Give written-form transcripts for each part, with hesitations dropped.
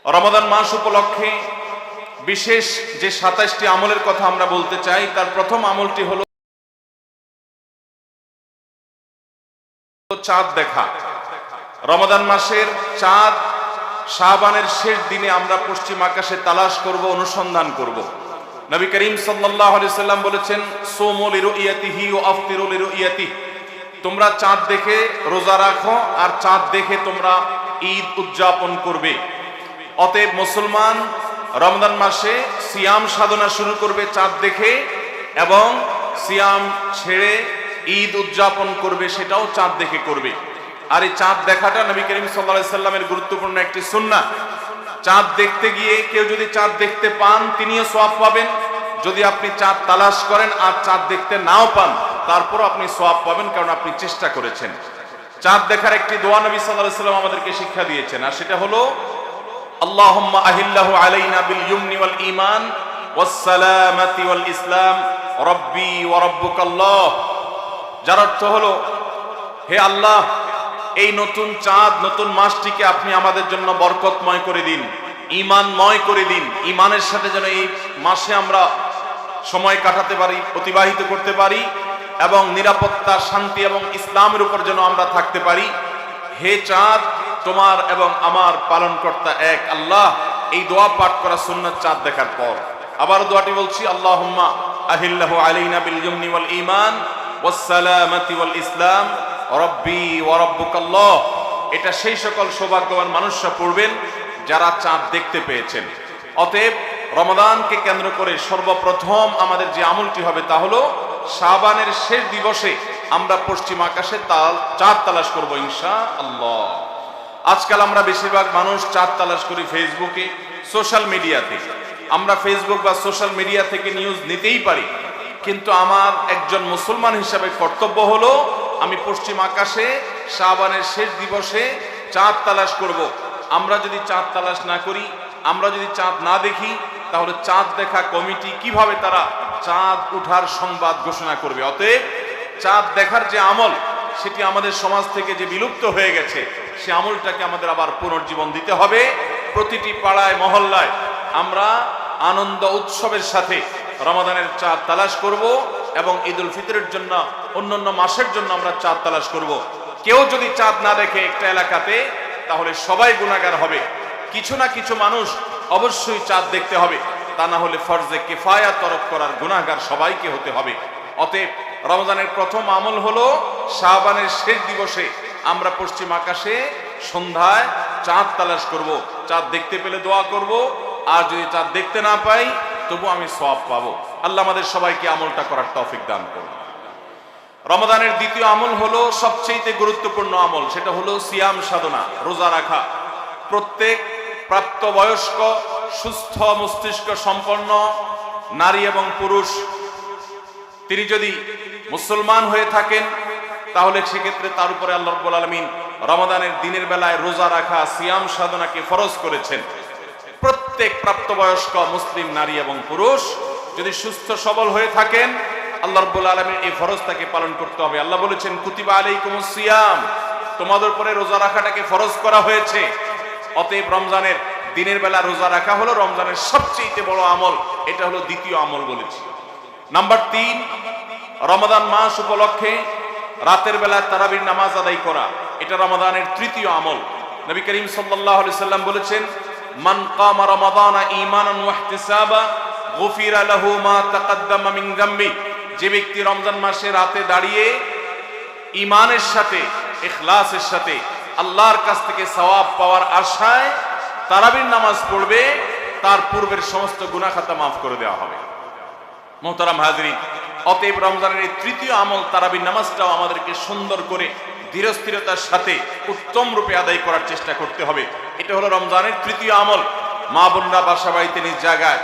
রমাদান মাস উপলক্ষে বিশেষ যে ২৭টি আমলের কথা আমরা বলতে চাই, তার প্রথম আমলটি হলো চাঁদ দেখা। রমাদান মাসের চাঁদ শাবানের শেষ দিনে আমরা পশ্চিম আকাশে তালাশ করব, অনুসন্ধান করব। নবী করিম সাল্লাল্লাহু আলাইহি সাল্লাম বলেছেন, সুমু লিরুইয়াতিহি ওয়া আফতিরু লিরুইয়াতিহি, তোমরা চাঁদ দেখে রোজা রাখো আর চাঁদ দেখে তোমরা ঈদ উদযাপন করবে। অতএব মুসলমান রমজান মাসে সিয়াম সাধনা শুরু করবে চাঁদ দেখে, এবং সিয়াম ছেড়ে ঈদ উদযাপন করবে সেটাও চাঁদ দেখে করবে। আর এই চাঁদ দেখাটা নবী করিম সাল্লাল্লাহু আলাইহি সাল্লামের গুরুত্বপূর্ণ একটি সুন্নাহ। চাঁদ দেখতে গিয়ে কেউ যদি চাঁদ দেখতে পান তিনিও সওয়াব পাবেন। যদি আপনি চাঁদ তালাশ করেন আর চাঁদ দেখতে নাও পান, তারপরও আপনি সওয়াব পাবেন, কারণ আপনি চেষ্টা করেছেন। চাঁদ দেখার একটি দোয়া নবী সাল্লাল্লাহু আলাইহি সাল্লাম আমাদেরকে শিক্ষা দিয়েছেন, আর সেটা হলো আল্লাহুম্মা আহিল্লাহু আলাইনা বিল ইয়ুমনি ওয়াল ঈমান ওয়াস সালামাতি ওয়াল ইসলাম রব্বি ওয়া রাব্বুকাল্লাহ। যার অর্থ হলো, হে আল্লাহ, এই নতুন চাঁদ নতুন মাসটিকে আপনি আমাদের জন্য বরকতময় করে দিন, ঈমানময় করে দিন। ঈমানের সাথে যেন এই মাসে আমরা সময় কাটাতে পারি, অতিবাহিত করতে পারি, এবং নিরাপত্তা, শান্তি এবং ইসলামের উপর যেন আমরা থাকতে পারি। হে চাঁদ, তোমার এবং আমার পালনকর্তা এক আল্লাহ। এই দোয়া পাঠ করা সুন্নাত চাঁদ দেখার পর। আবার দোয়াটি বলছি, আল্লাহুম্মা আহিল্লাহু আলাইনা বিল ইয়ুমনি ওয়াল ঈমান ওয়াস সালামাতি ওয়াল ইসলাম রব্বি ওয়া রাব্বুকাল্লাহ। এটা সেই সকল সৌভাগ্যবান মানুষরা পড়বেন যারা চাঁদ দেখতে পেয়েছেন। অতএব রমাদানকে কেন্দ্র করে সর্বপ্রথম আমাদের যে আমলটি হবে তা হলো শাবানের শেষ দিবসে আমরা পশ্চিম আকাশে চাঁদ তালাশ করব ইনশাআল্লাহ। আজকাল আমরা বেশিরভাগ মানুষ চাঁদ তালাশ করি ফেসবুকে, সোশ্যাল মিডিয়াতে। আমরা ফেসবুক বা সোশ্যাল মিডিয়া থেকে নিউজ নিতেই পারি, কিন্তু আমার একজন মুসলমান হিসাবে কর্তব্য হলো আমি পশ্চিম আকাশে শাবানের শেষ দিবসে চাঁদ তালাশ করব। আমরা যদি চাঁদ তালাশ না করি, আমরা যদি চাঁদ না দেখি, তাহলে চাঁদ দেখা কমিটি কিভাবে তারা চাঁদ উঠার সংবাদ ঘোষণা করবে? অতএব চাঁদ দেখার যে আমল, সেটি আমাদের সমাজ থেকে যে বিলুপ্ত হয়ে গেছে, সে আমলটাকে আমাদের আবার পুনর্জীবন দিতে হবে। প্রতিটি পাড়ায় মহল্লায় আমরা আনন্দ উৎসবের সাথে রমাদানের চাঁদ তালাশ করব, এবং ঈদুল ফিতরের জন্য, অন্যান্য মাসের জন্য আমরা চাঁদ তালাশ করব। কেউ যদি চাঁদ না দেখে একটা এলাকাতে, তাহলে সবাই গুনাহগার হবে। কিছু না কিছু মানুষ অবশ্যই চাঁদ দেখতে হবে, তা না হলে ফরজে কিফায়া তরক করার গুনাহগার সবাইকে হতে হবে। অতএব রমজানের প্রথম আমল হলো শাবানের শেষ দিবসে আমরা পশ্চিম আকাশে সন্ধ্যায় চাঁদ তালাশ করব। চাঁদ দেখতে পেলে দোয়া করব, আর যদি চাঁদ দেখতে না পাই তবু আমি সওয়াব পাবো। আল্লাহ আমাদের সবাইকে আমলটা করার তৌফিক দান করুন। রমাদানের দ্বিতীয় আমল হলো সবচেয়ে গুরুত্বপূর্ণ আমল, সেটা হলো সিয়াম সাধনা, রোজা রাখা। প্রত্যেক প্রাপ্তবয়স্ক সুস্থ মস্তিষ্ক সম্পন্ন নারী এবং পুরুষ তিনি যদি মুসলমান হয়ে থাকেন, তাহলে সেক্ষেত্রে তার উপরে আল্লাহ রাব্বুল আলামিন রমাদানের দিনের বেলায় রোজা রাখা, সিয়াম সাধনাকে ফরজ করেছেন। প্রত্যেক প্রাপ্তবয়স্ক মুসলিম নারী এবং পুরুষ যদি সুস্থ সবল হয়ে থাকেন, আল্লাহ রাব্বুল আলামিন এই ফরজটাকে পালন করতে হবে। আল্লাহ বলেছেন, কুতিবা আলাইকুমুস সিয়াম, তোমাদের উপরে রোজা রাখাটাকে ফরজ করা হয়েছে। অতএব রমজানের দিনের বেলা রোজা রাখা হলো রমজানের সবচেয়ে বড় আমল। এটা হলো দ্বিতীয় আমল বলেছি। নাম্বার ৩, রমাদান মাস উপলক্ষে রাতের বেলা তারাবির নামাজ আদায় করা, এটা রমাদানের তৃতীয় আমল। নবী করিম সাল্লাল্লাহু আলাইহি সাল্লাম বলেছেন, মান কামা রমাদানা ঈমানান ওয়া ইহতিসাবা গুফিরা লাহু মা তাকাদ্দামা মিন যামবি। যে ব্যক্তি রমজান মাসে রাতে দাঁড়িয়ে ঈমানের সাথে, ইখলাসের সাথে আল্লাহর কাছ থেকে সওয়াব পাওয়ার আশায় তারাবির নামাজ পড়বে, তার পূর্বের সমস্ত গুনাহ খাতা মাফ করে দেওয়া হবে। মুহতারাম হাজরিন, অতএব রমজানের এই তৃতীয় আমল তারাবির নামাজটাও আমাদেরকে সুন্দর করে ধীরস্থিরতার সাথে উত্তম রূপে আদায় করার চেষ্টা করতে হবে। এটা হলো রমজানের তৃতীয় আমল। মা বোনরা বাসা বাড়িতে নিজ জায়গায়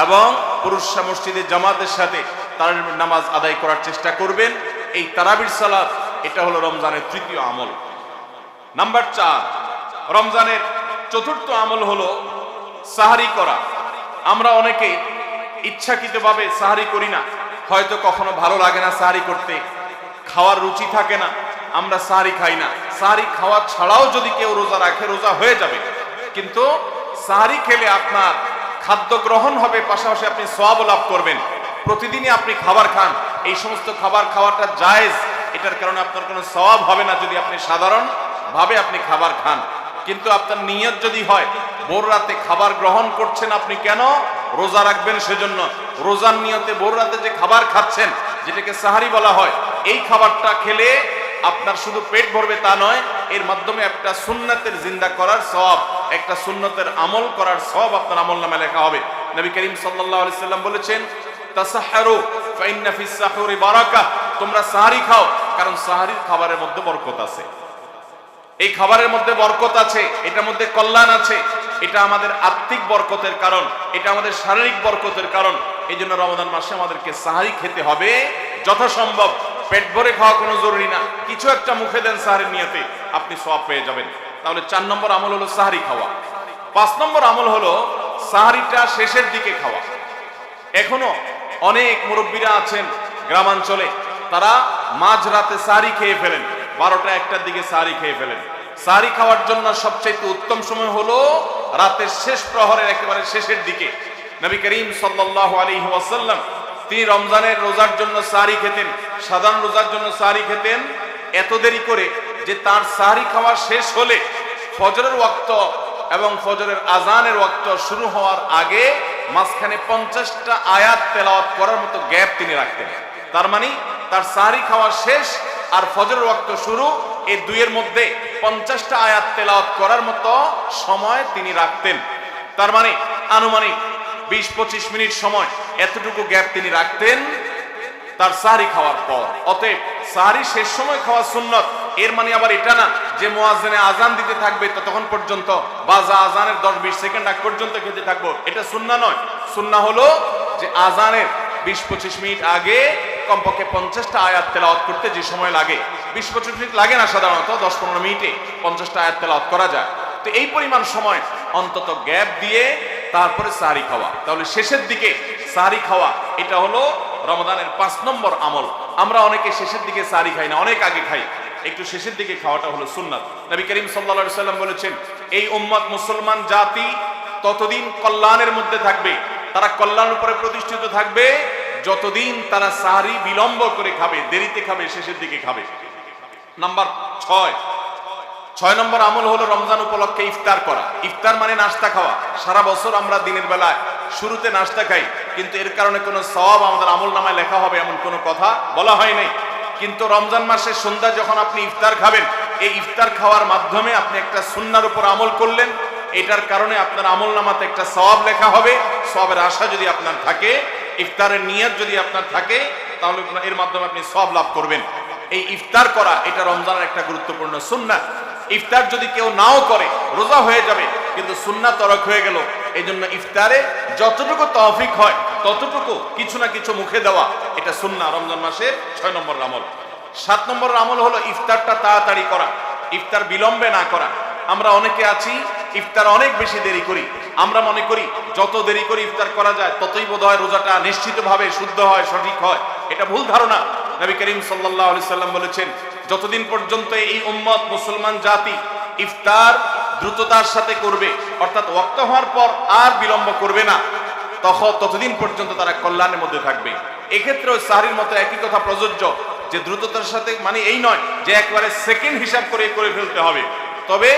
এবং পুরুষরা মসজিদে জামাতের সাথে তারাবির নামাজ আদায় করার চেষ্টা করবেন। এই তারাবির সালাত, এটা হলো রমজানের তৃতীয় আমল। নাম্বার ৪, রমজানের চতুর্থ আমল হলো সাহারি করা। আমরা অনেকে ইচ্ছাকৃতভাবে সাহারি করি না, হয়তো কখনো ভালো লাগে না সাহারি করতে, খাওয়ার রুচি থাকে না, আমরা সাহারি খাই না। সাহারি খাওয়া ছাড়াও যদি কেউ রোজা রাখে, রোজা হয়ে যাবে, কিন্তু সাহারি খেলে আপনার খাদ্য গ্রহণ হবে, পাশাপাশি আপনি সওয়াব লাভ করবেন। প্রতিদিনই আপনি খাবার খান, এই সমস্ত খাবার খাওয়াটা জায়েজ, এটার কারণে আপনার কোনো সওয়াব হবে না যদি আপনি সাধারণ ভাবে আপনি খাবার খান। কিন্তু আপনার নিয়ত যদি হয় ভোর রাতে খাবার গ্রহণ করছেন, আপনি কেন? রোজা রাখবেন সেজন্য। রোজার নিয়তে ভোর রাতে যে খাবার খাচ্ছেন, যেটাকে সাহারি বলা হয়, এই খাবারটা খেলে আপনার শুধু পেট ভরবে তা নয়, এর মাধ্যমে একটা সুন্নাতের জিন্দা করার সওয়াব, একটা সুন্নতের আমল করার সওয়াব আপনার আমলনামায় লেখা হবে। নবী করিম সাল্লাল্লাহু আলাইহি সাল্লাম বলেছেন, তাসাহহারু ফাইন্না ফিস সাহুরি বারাকা, তোমরা সাহারি খাও, কারণ সাহারির খাবারের মধ্যে বরকত আছে। এই খাবারের মধ্যে বরকত আছে, এটার মধ্যে কল্যাণ আছে। এটা আমাদের আত্মিক বরকতের কারণ, এটা আমাদের শারীরিক বরকতের কারণ। এই জন্য রমাদান মাসে আমাদেরকে সাহারি খেতে হবে যথাসম্ভব। পেট ভরে খাওয়া কোনো জরুরি না, কিছু একটা মুখে দেন সাহারির নিয়তে, আপনি সওয়াব পেয়ে যাবেন। তাহলে 4 নম্বর আমল হলো সাহারি খাওয়া। 5 নম্বর আমল হলো সাহারিটা শেষের দিকে খাওয়া। এখনো অনেক মুরব্বীরা আছেন গ্রামাঞ্চলে, তারা মাঝরাতে সাহারি খেয়ে ফেলেন, 12টা 1টার দিকে সাহারি খেয়ে ফেলেন। সাহারি খাওয়ার জন্য সবচেয়ে উত্তম সময় হলো রাতের শেষ প্রহরের একেবারে শেষের দিকে। নবী করিম সাল্লাল্লাহু আলাইহি ওয়াসাল্লাম তিনি রমজানের রোজার জন্য সাহারি খেতেন, সাধারণ রোজার জন্য সাহারি খেতেন এত দেরি করে যে তার সাহারি খাওয়া শেষ হলে ফজরের ওয়াক্ত এবং ফজরের আজানের ওয়াক্ত শুরু হওয়ার আগে মাঝখানে 50টা আয়াত তেলাওয়াত করার মতো গ্যাপ তিনি রাখতেন। তার মানে তার সাহারি খাওয়া শেষ আর ফজরের ওয়াক্ত শুরু, এই দুইয়ের মধ্যে 50টা আয়াত তেলাওয়াত করার মতো সময় তিনি রাখতেন। তার মানে আনুমানিক 20-25 মিনিট সময়, এতটুকু গ্যাপ তিনি রাখতেন তার সাহারি খাওয়ার পর। অতএব সাহারি শেষ সময় খাওয়া সুন্নত। এর মানে আবার এটা না যে মুয়াজ্জিনে আজান দিতে থাকবে ততক্ষণ পর্যন্ত, বাজা আজানের 10-20 সেকেন্ড আগ পর্যন্ত খেতে থাকবো, এটা সুন্নাহ নয়। সুন্নাহ হলো যে আজানের 20-25 মিনিট আগে কমপক্ষে 50টা আয়াত তেলাওয়াত করতে যে সময় লাগে, 20-25 মিনিট লাগে না, সাধারণত 10-15 মিনিটে 50টা আয়াত তেলাওয়াত করা যায়। তো এই পরিমাণ সময় অন্তত গ্যাপ দিয়ে তারপরে সাহারি খাওয়া। তাহলে শেষের দিকে সাহারি খাওয়া, এটা হলো রমাদানের 5 নম্বর আমল। আমরা অনেকে শেষের দিকে সাহারি খাই না, অনেক আগে খাই। একটু শেষের দিকে খাওয়াটা হলো সুন্নাত। নবী করিম সাল্লাল্লাহু আলাইহি সাল্লাম বলেছেন, এই উম্মত মুসলমান জাতি ততদিন কল্যাণের মধ্যে থাকবে, তারা কল্যাণের উপরে প্রতিষ্ঠিত থাকবে যতদিন তারা সাহারি বিলম্ব করে খাবে, দেরিতে খাবে, শেষের দিকে খাবে। নাম্বার 6 নম্বর আমল হলো রমজান উপলক্ষে ইফতার করা। ইফতার মানে নাস্তা খাওয়া। সারা বছর আমরা দিনের বেলায় শুরুতে নাস্তা খাই, কিন্তু এর কারণে কোনো সওয়াব আমাদের আমলনামায় লেখা হবে এমন কোনো কথা বলা হয় নাই। কিন্তু রমজান মাসের সন্ধ্যা যখন আপনি ইফতার খাবেন, এই ইফতার খাওয়ার মাধ্যমে আপনি একটা সুন্নাহর উপর আমল করলেন, এটার কারণে আপনার আমলনামাতে একটা সওয়াব লেখা হবে। সওয়াবের আশা যদি আপনার থাকে, ইফতারের নিয়ত যদি আপনার থাকে, তাহলে এর মাধ্যমে আপনি সওয়াব লাভ করবেন। এই ইফতার করা এটা রমজানের একটা গুরুত্বপূর্ণ সুন্নাহ। ইফতার যদি কেউ নাও করে রোজা হয়ে যাবে, কিন্তু সুন্নাহ তরক হয়ে গেল। এই জন্য ইফতারে যতটুকু তৌফিক হয় ততটুকু কিছু না কিছু মুখে দেওয়া, এটা সুন্নাহ রমজান মাসের 6 নম্বর আমল। 7 নম্বর আমল হলো ইফতারটা তাড়াতাড়ি করা, ইফতার বিলম্বে না করা। আমরা অনেকে আছি ইফতার অনেক বেশি দেরি করি। আমরা মনে করি যত দেরি করে ইফতার করা যায় ততই বোধহয় রোজাটা নিশ্চিতভাবে শুদ্ধ হয়, সঠিক হয়। এটা ভুল ধারণা। নবী করিম সাল্লাল্লাহু আলাইহি সাল্লাম বলেছেন, যতদিন পর্যন্ত এই উম্মত মুসলমান জাতি ইফতার দ্রুততার সাথে করবে, অর্থাৎ ওয়াক্ত হওয়ার পর আর বিলম্ব করবে না, ততদিন পর্যন্ত তারা কল্যাণের মধ্যে থাকবে। এক্ষেত্রে সাহারির মতো একই কথা প্রযোজ্য, যে দ্রুততার সাথে মানে এই নয় যে একবারে সেকেন্ড হিসাব করে করে ফেলতে হবে, তবে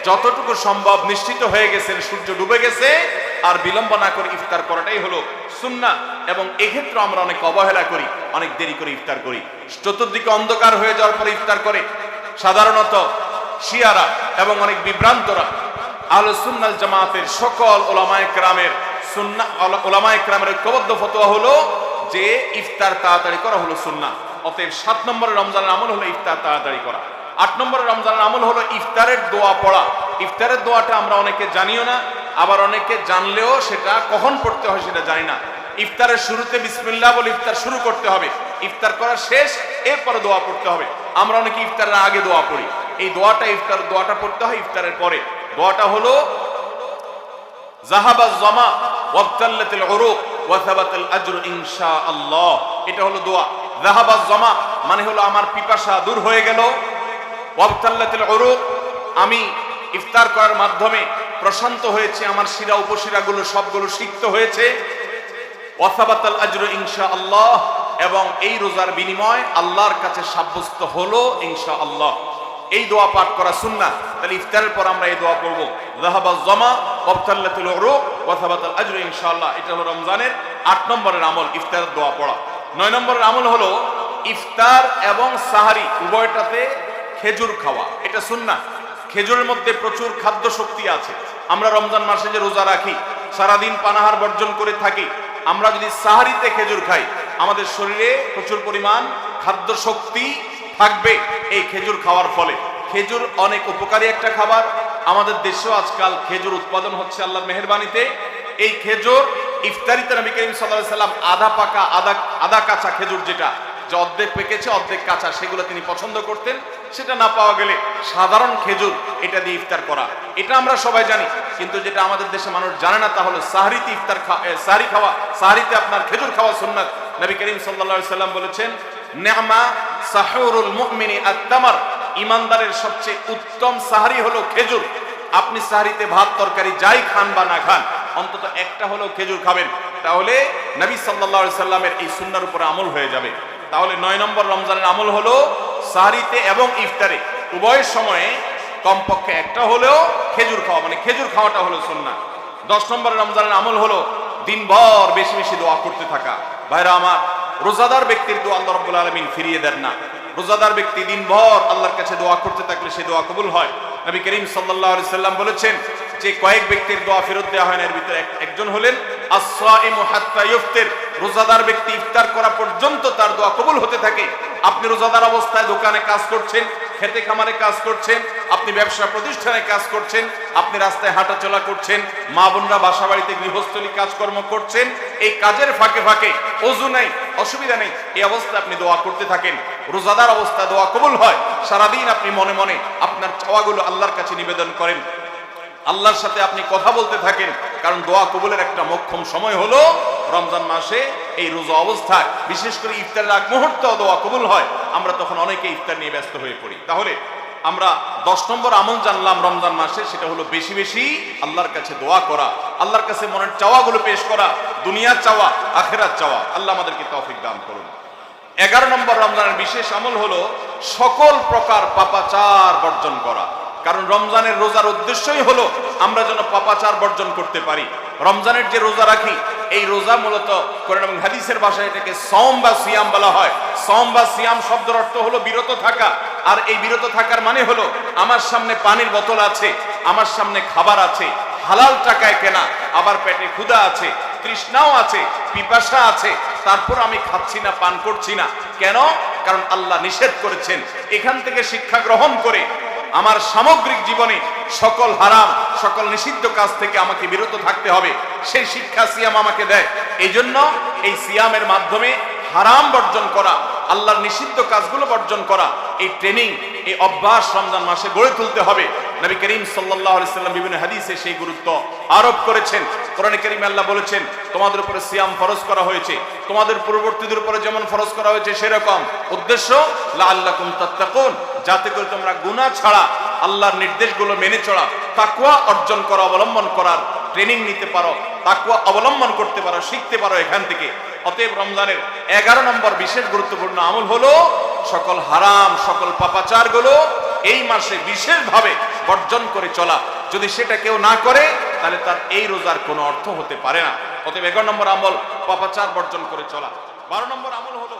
যতটুকু সম্ভব নিশ্চিত হয়ে গেছেন সূর্য ডুবে গেছে আর বিলম্ব না করে ইফতার করাটাই হলো সুন্নাহ। এবং এক্ষেত্রে আমরা অনেক অবহেলা করি, অনেক দেরি করে ইফতার করি, চতুর্দিকে অন্ধকার হয়ে যাওয়ার পরে ইফতার করে। সাধারণত শিয়ারা এবং অনেক বিভ্রান্তরা আহলুস সুন্নাহ জামাতের সকল উলামায়ে কেরামের উলামায়ে কেরামের ঐক্যবদ্ধ ফতোয়া হলো যে ইফতার তাড়াতাড়ি করা হলো সুন্নাহ। অতএব 7 নম্বরের রমজানের আমল হলো ইফতার তাড়াতাড়ি করা। 8 নম্বরের রমজানের আমল হলো ইফতারের দোয়া পড়া। ইফতারের দোয়াটা আমরা অনেকে জানিও না, আবার অনেকে জানলেও সেটা কখন পড়তে হয় সেটা জানি না। ইফতারের শুরুতে বিসমিল্লাহ বলে ইফতার শুরু করতে হবে, ইফতার করা শেষ, এরপরে দোয়া পড়তে হবে। আমরা অনেকে ইফতারের আগে দোয়া পড়ি, এই দোয়াটা ইফতার দোয়াটা পড়তে হয় ইফতারের পরে। দোয়াটা হলো যাহাবাজ জামা ওয়াবতাল্লাতিল উরুক ওয়া সাবাতাল আজরু ইনশাআল্লাহ। এটা হলো দোয়া। যাহাবাজ জামা মানে হলো আমার পিপাসা দূর হয়ে গেল, ওয়াবতাল্লাতিল উরুক আমি ইফতার করার মাধ্যমে প্রশান্ত হয়েছে, আমার শিরা উপশিরাগুলো সবগুলো সিক্ত হয়েছে। ওয়াসাবাতাল আজরু ইনশাআল্লাহ, এবং এই রোজার বিনিময় আল্লাহর কাছে সাব্যস্ত হলো ইনশাআল্লাহ। এই দোয়া পাঠ করা সুন্নাহ। তাহলে ইফতারের পর আমরা এই দোয়া পড়ব, যাহাবাজ জামা ওয়াবতাল্লাতুল উরুক ওয়াসাবাতাল আজরু ইনশাআল্লাহ। এটা হলো রমজানের 8 নম্বরের আমল, ইফতারের দোয়া পড়া। 9 নম্বরের আমল হলো ইফতার এবং সাহারি উভয়টাতে খেজুর খাওয়া। এটা সুন্নাহ। খেজুরের মধ্যে প্রচুর খাদ্য শক্তি আছে। আমরা রমজান মাসে যে রোজা রাখি, সারাদিন পানাহার বর্জন করে থাকি, আমরা যদি সাহারিতে খেজুর খাই, আমাদের শরীরে প্রচুর পরিমাণ খাদ্য শক্তি থাকবে এই খেজুর খাওয়ার ফলে। খেজুর অনেক উপকারী একটা খাবার। আমাদের দেশেও আজকাল খেজুর উৎপাদন হচ্ছে আল্লাহর মেহেরবানিতে। এই খেজুর ইফতারিতে নবী করিম সাল্লাল্লাহু আলাইহি সাল্লাম আধা পাকা আধা কাঁচা খেজুর, যেটা যে অর্ধেক পেকেছে অর্ধেক কাঁচা, সেগুলো তিনি পছন্দ করতেন। সেটা না পাওয়া গেলে সাধারণ খেজুর এটা দিয়ে ইফতার করা, এটা আমরা সবাই জানি। কিন্তু যেটা আমাদের দেশে মানুষ জানে না, তা হলো সাহরিতে সাহরি খাওয়া। সাহরিতে আপনার খেজুর খাওয়া সুন্নাত। নবী করিম সাল্লাল্লাহু আলাইহি সাল্লাম বলেছেন, নি'মা সাহুরুল মুমিনি আত-তামার, ঈমানদারের সবচেয়ে উত্তম সাহরি হলো খেজুর। আপনি সাহরিতে ভাত তরকারি যাই খান বা না খান, অন্তত একটা হলো খেজুর খাবেন, তাহলে নবী সাল্লাল্লাহু আলাইহি সাল্লামের এই সুন্নাহর উপরে আমল হয়ে যাবে। তাহলে 9 নম্বর রমজানের আমল হলো সাহরিতে এবং ইফতারে উভয় সময়ে কমপক্ষে একটা হলেও খেজুর খাওয়া, মানে খেজুর খাওয়াটা হলো সুন্নাহ। 10 নম্বর রমজানের আমল হলো দিনভর বেশি বেশি দোয়া করতে থাকা। ভাইরা আমার, রোজাদার ব্যক্তির দোয়া আল্লাহ রাব্বুল আলামিন ফিরিয়ে দেন না। রোজাদার ব্যক্তি দিনভর আল্লাহর কাছে দোয়া করতে থাকলে সেই দোয়া কবুল হয়। নবী করিম সাল্লাল্লাহু আলাইহি সাল্লাম বলেছেন যে কয়েক ব্যক্তির দোয়া ফেরত দেওয়া হয় না, এর ভিতরে একজন হলেন আস-সাইমু হাত্তা ইফতির, রোজাদার ব্যক্তি ইফতার করা পর্যন্ত তার দোয়া কবুল হতে থাকে। আপনি রোজাদার অবস্থায় দোকানে কাজ করছেন, খেতে খামারে কাজ করছেন, আপনি ব্যবসা প্রতিষ্ঠানে কাজ করছেন, আপনি রাস্তায় হাঁটাচলা করছেন, মা বোনরা বাসা বাড়িতে গৃহস্থলী কাজকর্ম করছেন, এই কাজের ফাঁকে ফাঁকে ওযু নাই, অসুবিধা নেই, এই অবস্থায় আপনি দোয়া করতে থাকেন। রোজাদার অবস্থায় দোয়া কবুল হয়। সারাদিন আপনি মনে মনে আপনার চাওয়াগুলো আল্লাহর কাছে নিবেদন করেন, আল্লাহর সাথে আপনি কথা বলতে থাকেন। কারণ দোয়া কবুলের একটা মোক্ষম সময় হলো রমজান মাসে এই রোজা অবস্থায়, বিশেষ করে ইফতারের আগ মুহূর্তে দোয়া কবুল হয়। আমরা তখন অনেকে ইফতার নিয়ে ব্যস্ত হয়ে পড়ি। তাহলে আমরা 10 নম্বর আমল জানলাম রমজান মাসে, সেটা হলো বেশি বেশি আল্লাহর কাছে দোয়া করা, আল্লাহর কাছে মনের চাওয়াগুলো পেশ করা, দুনিয়ার চাওয়া আখিরাত চাওয়া। আল্লাহ আমাদেরকে তৌফিক দান করুন। 11 নম্বর রমজানের বিশেষ আমল হলো সকল প্রকার পাপাচার বর্জন করা। কারণ রমজানের রোজার উদ্দেশ্যই হলো আমরা যেন পাপাচার বর্জন করতে পারি। রমজানের যে রোজা রাখি, এই রোজা মূলত কোরআন এবং হাদিসের ভাষায় এটাকে সওম বা সিয়াম বলা হয়। সওম বা সিয়াম শব্দের অর্থ হলো বিরত থাকা। আর এই বিরত থাকার মানে হলো আমার সামনে পানির বোতল আছে, আমার সামনে খাবার আছে, হালাল টাকায় কেনা, আবার পেটে ক্ষুধা আছে, তৃষ্ণাও আছে, পিপাসা আছে, তারপর আমি খাচ্ছি না, পান করছি না। কেন? কারণ আল্লাহ নিষেধ করেছেন। এখান থেকে শিক্ষা গ্রহণ করে আমার সামগ্রিক জীবনে সকল হারাম, সকল নিষিদ্ধ কাজ থেকে আমাকে বিরত থাকতে হবে, সেই শিক্ষা সিয়াম আমাকে দেয়। এই জন্য এই সিয়ামের মাধ্যমে হারাম বর্জন করা, আল্লাহর নিষিদ্ধ কাজগুলো বর্জন করা, এই ট্রেনিং, এই অভ্যাস রমজান মাসে গড়ে তুলতে হবে। নবী করিম সাল্লাল্লাহু আলাইহি সাল্লাম বিভিন্ন হাদিসে সেই গুরুত্ব আরোপ করেছেন। কোরআনে কারীমে আল্লাহ বলেছেন, তোমাদের উপরে সিয়াম ফরজ করা হয়েছে, তোমাদের পূর্ববর্তীদের উপরে যেমন ফরজ করা হয়েছে সেরকম। উদ্দেশ্য লাআল্লাকুম তাত্তাকুন, যাতে করে তোমরা গুনাহ ছাড়া আল্লাহর নির্দেশগুলো মেনে চলা, তাকওয়া অর্জন করা, অবলম্বন করার ট্রেনিং নিতে পারো, তাকওয়া অবলম্বন করতে পারো, শিখতে পারো এখান থেকে। অতএব রমজানের 11 নম্বর বিশেষ গুরুত্বপূর্ণ আমল হলো সকল হারাম, সকল পাপাচারগুলো এই মাসে বিশেষভাবে বর্জন করে চলা। যদি সেটা কেউ না করে, তাহলে তার এই রোজার কোনো অর্থ হতে পারে না। অতএব 11 নম্বর আমল পাপাচার বর্জন করে চলা। 12 নম্বর আমল হলো